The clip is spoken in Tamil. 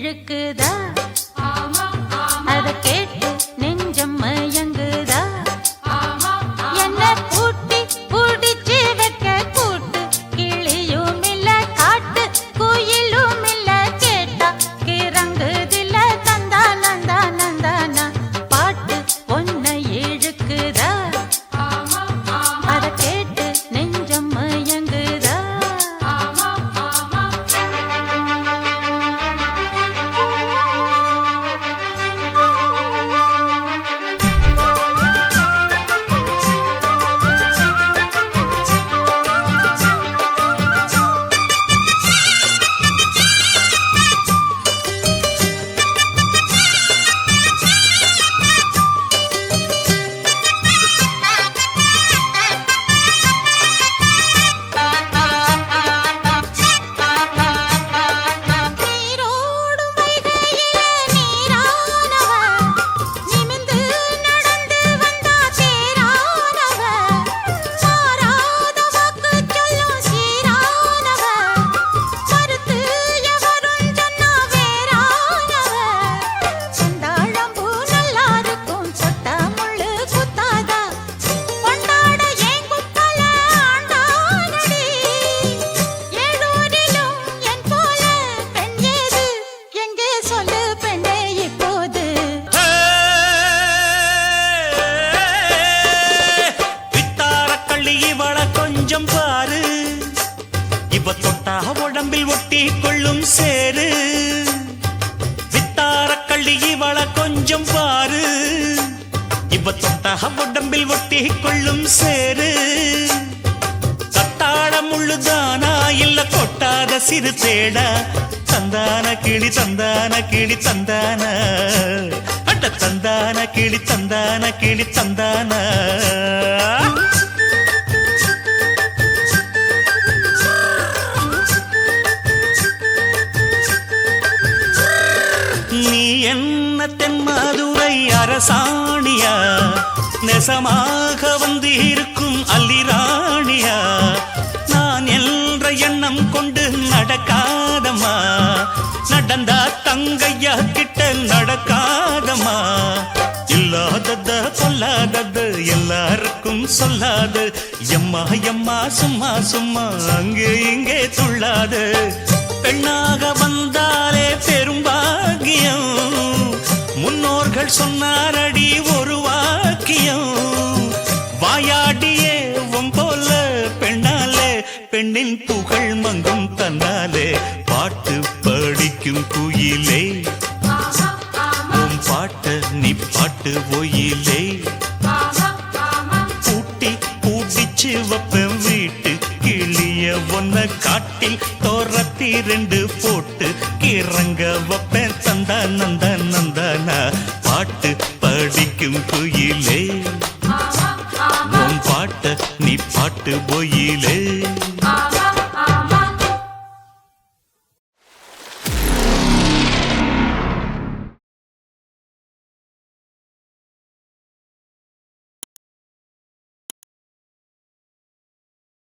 இழுக்குதா அத கேட்டு நெஞ்சம் மயங்குதா என்ன பூட்டி பூடிச்சு வைக்க கூட்டு கிளியும் இல்ல காட்டு குயிலும் இல்ல கேட்டா கிறங்குதில்ல தந்தா நந்தா நந்தானா பாட்டு ஒன்ன இழுக்குதா அத கேட்டு நெஞ்சம் மயங்குதா கொஞ்சம் பாரு இவ தொட்டா உடம்பில் ஒட்டி கொள்ளும் சேரு வித்தார கள்ளி இவள கொஞ்சம் பாரு இவ தொட்டா உடம்பில் ஒட்டி கொள்ளும் சேரு கத்தாழ முள்ளுதானா இல்ல கொட்டாத சிறு தேடா தந்தான கிளி தந்தான கிளி தந்தான அட தந்தான கிளி தந்தான கிளி தந்தான நீ என்ன தென்மதுரை அரசாணியா நெசமாக வந்து இருக்கும் அல்லிராணியா நான் என்ற எண்ணம் கொண்டு நடக்காதம்மா நடந்தா தங்கையா கிட்ட நடக்காதம்மா இல்லாதத சொல்லாதது எல்லாருக்கும் சொல்லாது எம்மா எம்மா சும்மா சும்மா அங்கே இங்கே துள்ளாது பெண்ணாக வந்தாலே பெரும்பாகியம் முன்னோர்கள் சொன்னாரடி ஒரு வாக்கியம் வாயாடியே போல பெண்ணாலே பெண்ணின் புகழ் மங்கும் தன்னாலே பாட்டு படிக்கும் குயிலே உன் பாட்ட நீ பாட்டு ஒயிலே பூட்டி பூட்டிச்சு வப்பேன் வீட்டு கிளிய ஒன்ன காட்டில் தோரத்தி ரெண்டு போட்டு கிறங்க வப்பேன் தந்தா நந்தா நந்தானா பாட்டு படிக்கும் குயிலே உன் பாட்ட நீ பாட்டு பொயிலே